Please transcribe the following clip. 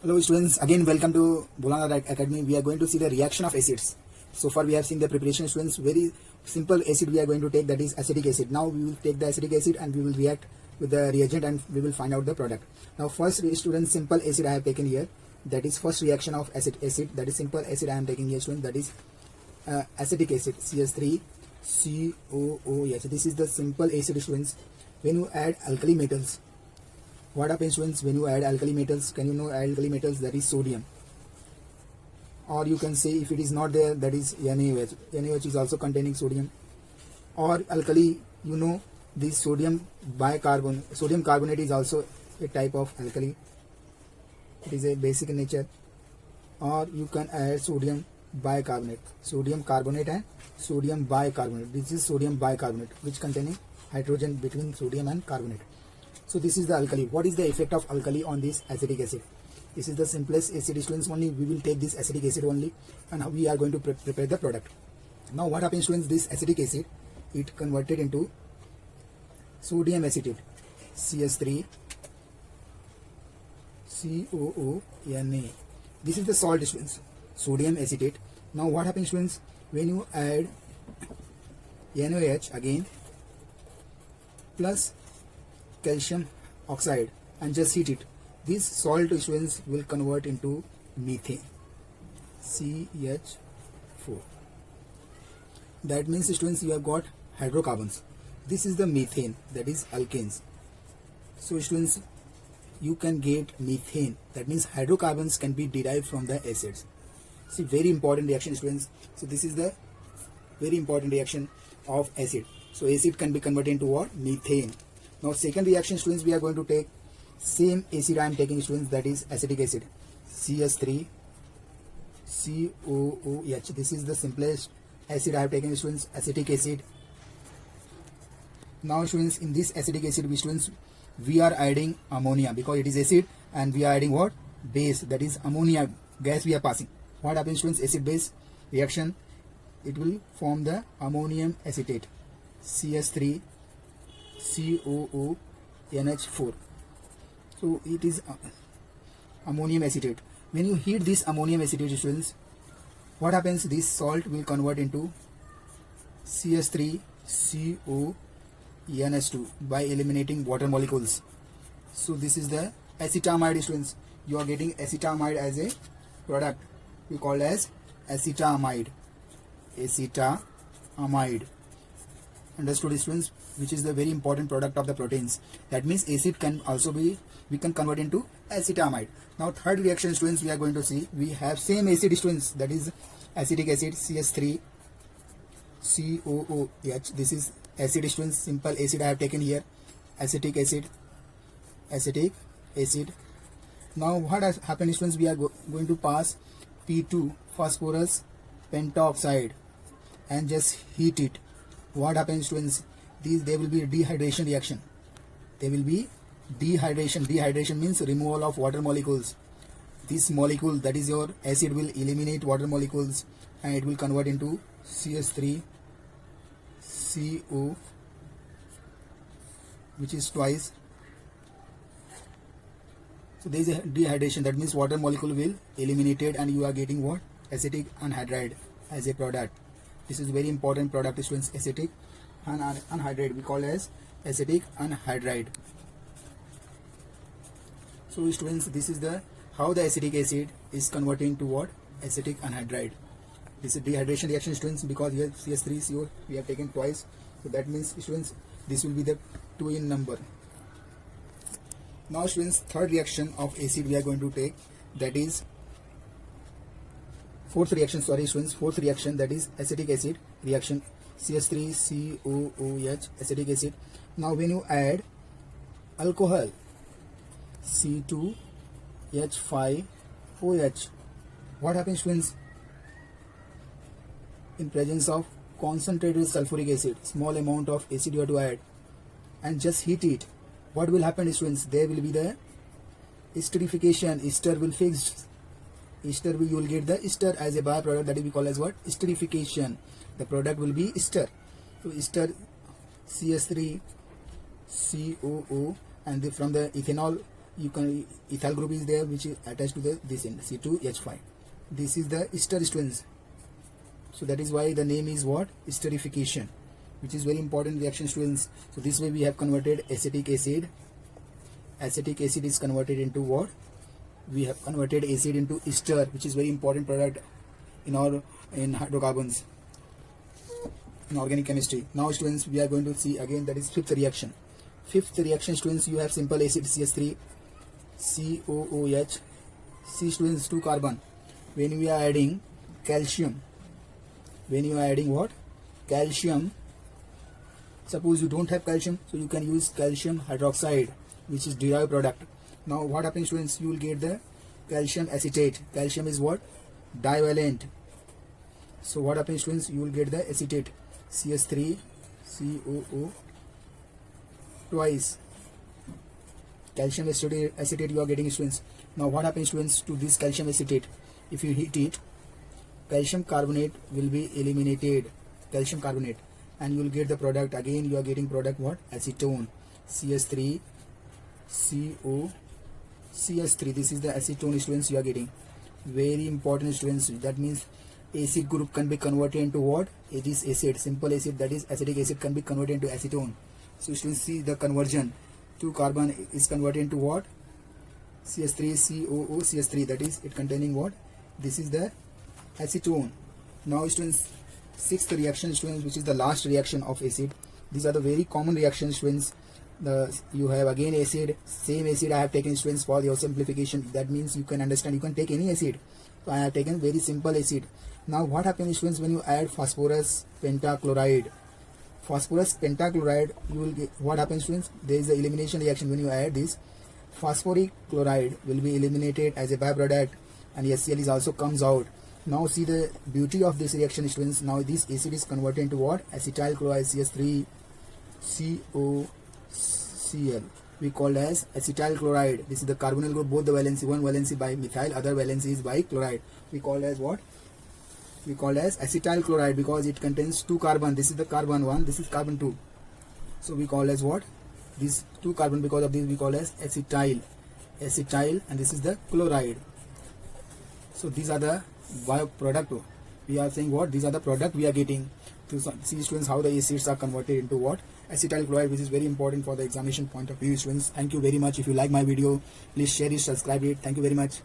Hello students, again welcome to Bolanga Academy. We are going to see the reaction of acids. So far we have seen the preparation students, very simple acid we are going to take, that is acetic acid. Now we will take the acetic acid and we will react with the reagent and we will find out the product. Now first students, simple acid I have taken here, that is first reaction of acid, that is simple acid I am taking here students, that is acetic acid CH3COOH. This is the simple acid students. When you add alkali metals, what happens students when you add alkali metals? Can you know alkali metals? That is sodium, or you can say if it is not there, that is NaOH. NaOH is also containing sodium. Or alkali, you know this sodium bicarbonate. Sodium carbonate is also a type of alkali. It is a basic in nature. Or you can add sodium bicarbonate, sodium carbonate and sodium bicarbonate. This is sodium bicarbonate, which containing hydrogen between sodium and carbonate. So this is the alkali. What is the effect of alkali on this acetic acid? This is the simplest acid students. Only we will take this acetic acid only, and we are going to prepare the product. Now what happens students? This acetic acid, it converted into sodium acetate, CH3COONA. This is the salt students, sodium acetate. Now what happens students when you add NaOH again plus calcium oxide and just heat it, this salt students will convert into methane, CH4. That means students you have got hydrocarbons. This is the methane, that is alkanes. So students, you can get methane, that means hydrocarbons can be derived from the acids. See, very important reaction students. So this is the very important reaction of acid. So acid can be converted into what? Methane. Now second reaction students, we are going to take same acid I am taking students, that is acetic acid, CH3COOH. This is the simplest acid I have taken students, acetic acid. Now students, in this acetic acid we are adding ammonia because it is acid, and we are adding what? Base, that is ammonia gas we are passing. What happens students? Acid base reaction, it will form the ammonium acetate, CH3COONH4. So it is ammonium acetate. When you heat this ammonium acetate students, what happens? This salt will convert into CH3CONH2 by eliminating water molecules. So this is the acetamide students. You are getting acetamide as a product. We call as acetamide. Understood students? Which is the very important product of the proteins. That means acid can also be, we can convert into acetamide. Now third reaction students, we are going to see, we have same acid students, that is acetic acid, CH3COOH. This is acid students, simple acid I have taken here, acetic acid. Now what has happened students? We are going to pass P2, phosphorus pentoxide, and just heat it. What happens students? There will be a dehydration reaction. There will be dehydration. Dehydration means removal of water molecules. This molecule, that is your acid, will eliminate water molecules and it will convert into CH3CO, which is twice. So there is a dehydration, that means water molecule will eliminated and you are getting what? Acetic anhydride as a product. This is very important product students, acetic anhydride. We call as acetic anhydride. So students, this is the how the acetic acid is converting to what? Acetic anhydride. This is dehydration reaction students, because here CH3CO we have taken twice. So that means students, this will be the 2 in number. Now students, third reaction of acid we are going to take, that is fourth reaction, that is acetic acid reaction, CH3COOH, acetic acid. Now when you add alcohol, C2H5OH, what happens students? In presence of concentrated sulfuric acid, small amount of acid you have to add and just heat it. What will happen students? There will be the esterification. Ester will fix. You will get the ester as a byproduct, that is we call as what? Esterification. The product will be ester. So ester CH3COO, and from the ethanol you can ethyl group is there which is attached to the this end C2H5. This is the ester students. So that is why the name is what? Esterification, which is very important reaction students. So this way we have converted acetic acid. Acetic acid is converted into what? We have converted acid into ester, which is very important product in hydrocarbons in organic chemistry. Now students, we are going to see again, that is fifth reaction. Fifth reaction students, you have simple acid CS3 COOH. C students, 2 carbon. When we are adding calcium, when you are adding what? Calcium. Suppose you don't have calcium, so you can use calcium hydroxide, which is derived product. Now what happens students, you will get the calcium acetate. Calcium is what? Divalent. So what happens students, you will get the acetate CS3 COO twice. Calcium acetate you are getting students. Now what happens students to this calcium acetate? If you heat it, calcium carbonate will be eliminated, calcium carbonate, and you will get the product. Again you are getting product what? Acetone CS3 CO CS3. This is the acetone students you are getting. Very important students. That means acid group can be converted into what? It is acid, simple acid, that is acetic acid, can be converted into acetone. So students, see the conversion. 2 carbon is converted into what? CS3 COO CS3, that is it containing what? This is the acetone. Now students, sixth reaction students, which is the last reaction of acid. These are the very common reactions students. You have again acid, same acid I have taken students for your simplification. That means you can understand, you can take any acid. So I have taken very simple acid. Now what happens students, when you add phosphorus pentachloride, phosphorus pentachloride, you will get what happens students, there is the elimination reaction. When you add this, phosphoric chloride will be eliminated as a byproduct, and HCl is also comes out. Now see the beauty of this reaction students. Now this acid is converted into what? Acetyl chloride CS3 COCl, we call as acetyl chloride. This is the carbonyl group, both the valency, one valency by methyl, other valency is by chloride. We call as what? We call as acetyl chloride because it contains 2 carbon. This is the carbon 1, this is carbon 2. So we call as what? These 2 carbon, because of this we call as acetyl, and this is the chloride. So these are the byproduct. We are saying what? These are the product we are getting. To see students how the acids are converted into what? Acetyl chloride, which is very important for the examination point of view students. Thank you very much. If you like my video, please share it, subscribe it. Thank you very much.